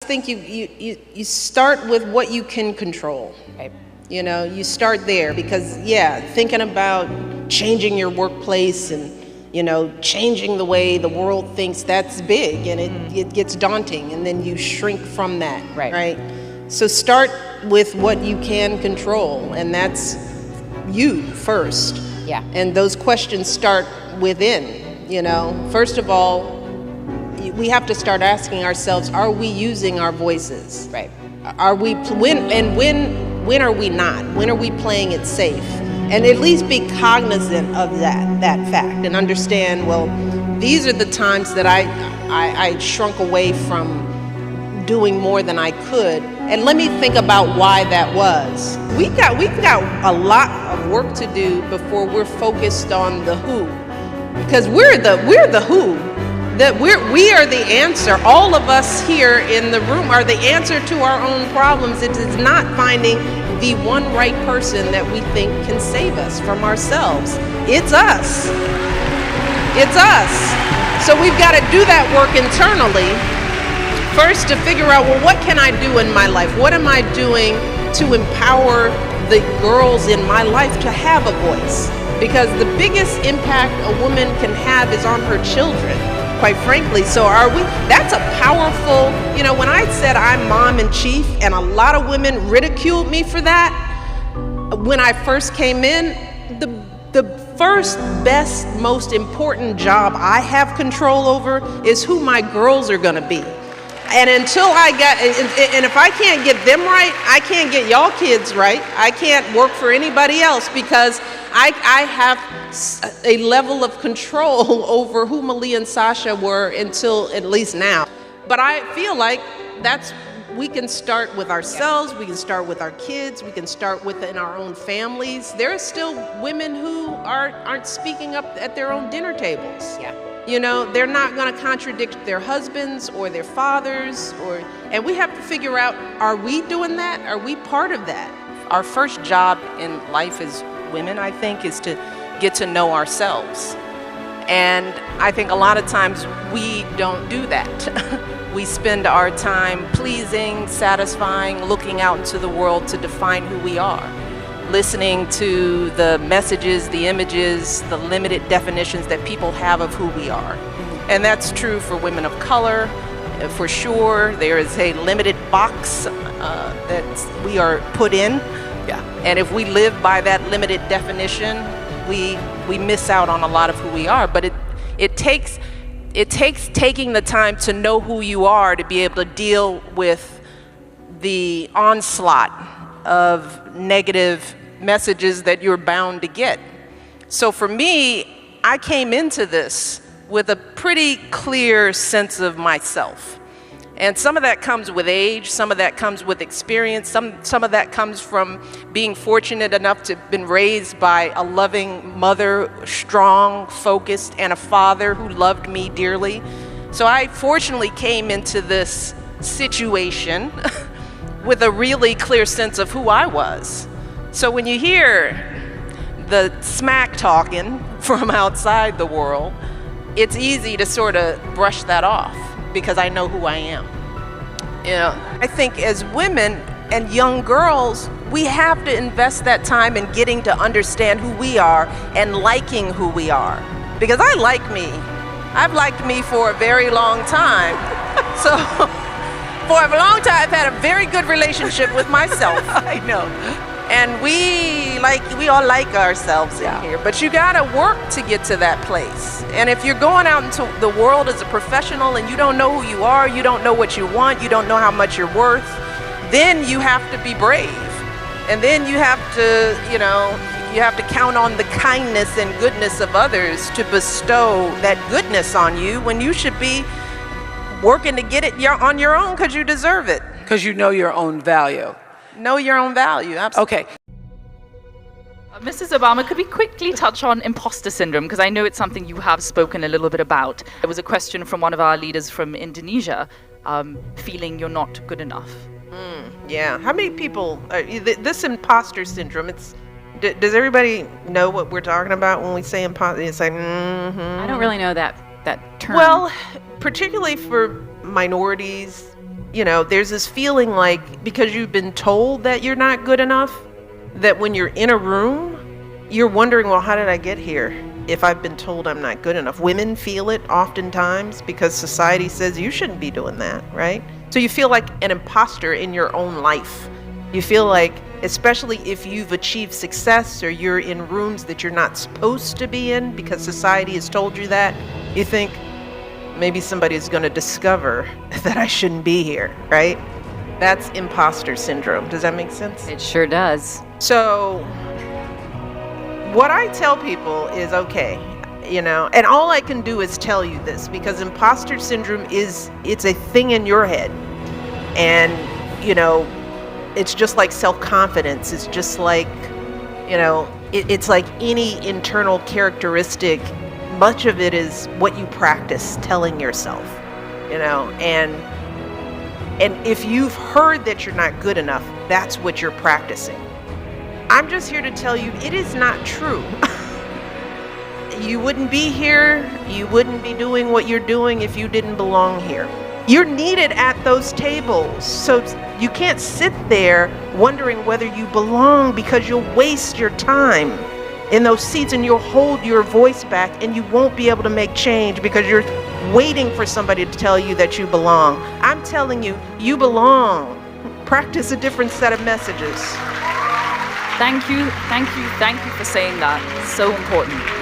think you start with what you can control. Right. You know, you start there because, thinking about changing your workplace and, changing the way the world thinks, that's big, and it gets daunting, and then you shrink from that, right? So start with what you can control, and that's you first. Yeah. And those questions start within, First of all, we have to start asking ourselves, are we using our voices? Right. Are we, when are we not? When are we playing it safe? And at least be cognizant of that fact and understand, well, these are the times that I shrunk away from doing more than I could. And let me think about why that was. We've got a lot of work to do before we're focused on the who. Because we're the who. That we are the answer. All of us here in the room are the answer to our own problems. It is not finding the one right person that we think can save us from ourselves. It's us. It's us. So we've got to do that work internally first to figure out, well, what can I do in my life? What am I doing to empower the girls in my life to have a voice? Because the biggest impact a woman can have is on her children, quite frankly. So that's a powerful, when I said I'm mom in chief, and a lot of women ridiculed me for that, when I first came in, the first, best, most important job I have control over is who my girls are gonna be. And until and if I can't get them right, I can't get y'all kids right. I can't work for anybody else because I have a level of control over who Malia and Sasha were until at least now. But I feel like we can start with ourselves, we can start with our kids, we can start within our own families. There are still women who aren't speaking up at their own dinner tables. Yeah. They're not going to contradict their husbands or their fathers, and we have to figure out, are we doing that? Are we part of that? Our first job in life as women, I think, is to get to know ourselves. And I think a lot of times we don't do that. We spend our time pleasing, satisfying, looking out into the world to define who we are, listening to the messages, the images, the limited definitions that people have of who we are. And that's true for women of color, for sure. There is a limited box that we are put in. Yeah. And if we live by that limited definition, we miss out on a lot of who we are. But it takes taking the time to know who you are to be able to deal with the onslaught of negative messages that you're bound to get. So for me, I came into this with a pretty clear sense of myself. And some of that comes with age, some of that comes with experience, some of that comes from being fortunate enough to have been raised by a loving mother, strong, focused, and a father who loved me dearly. So I fortunately came into this situation with a really clear sense of who I was. So when you hear the smack talking from outside the world, it's easy to sort of brush that off because I know who I am. I think as women and young girls, we have to invest that time in getting to understand who we are and liking who we are. Because I like me. I've liked me for a very long time. So for a long time, I've had a very good relationship with myself. I know. And we all like ourselves in here, but you gotta work to get to that place. And if you're going out into the world as a professional and you don't know who you are, you don't know what you want, you don't know how much you're worth, then you have to be brave. And then you have to count on the kindness and goodness of others to bestow that goodness on you when you should be working to get it on your own because you deserve it. Because you know your own value. Know your own value, absolutely. Okay. Mrs. Obama, could we quickly touch on imposter syndrome? Because I know it's something you have spoken a little bit about. There was a question from one of our leaders from Indonesia, feeling you're not good enough. Yeah. How many people, this imposter syndrome, does everybody know what we're talking about when we say imposter? It's like, I don't really know that term. Well, particularly for minorities, there's this feeling like because you've been told that you're not good enough, that when you're in a room, you're wondering, well, how did I get here if I've been told I'm not good enough? Women feel it oftentimes because society says you shouldn't be doing that, right? So you feel like an imposter in your own life. You feel like, especially if you've achieved success or you're in rooms that you're not supposed to be in because society has told you that, you think maybe somebody's going to discover that I shouldn't be here, right? That's imposter syndrome. Does that make sense? It sure does. So what I tell people is, okay, and all I can do is tell you this, because imposter syndrome it's a thing in your head. And, it's just like self-confidence. It's just like, it's like any internal characteristic. Much of it is what you practice telling yourself, and if you've heard that you're not good enough, that's what you're practicing. I'm just here to tell you it is not true. You wouldn't be here, you wouldn't be doing what you're doing if you didn't belong here. You're needed at those tables, so you can't sit there wondering whether you belong, because you'll waste your time in those seats and you'll hold your voice back and you won't be able to make change because you're waiting for somebody to tell you that you belong. I'm telling you, you belong. Practice a different set of messages. Thank you for saying that. So important.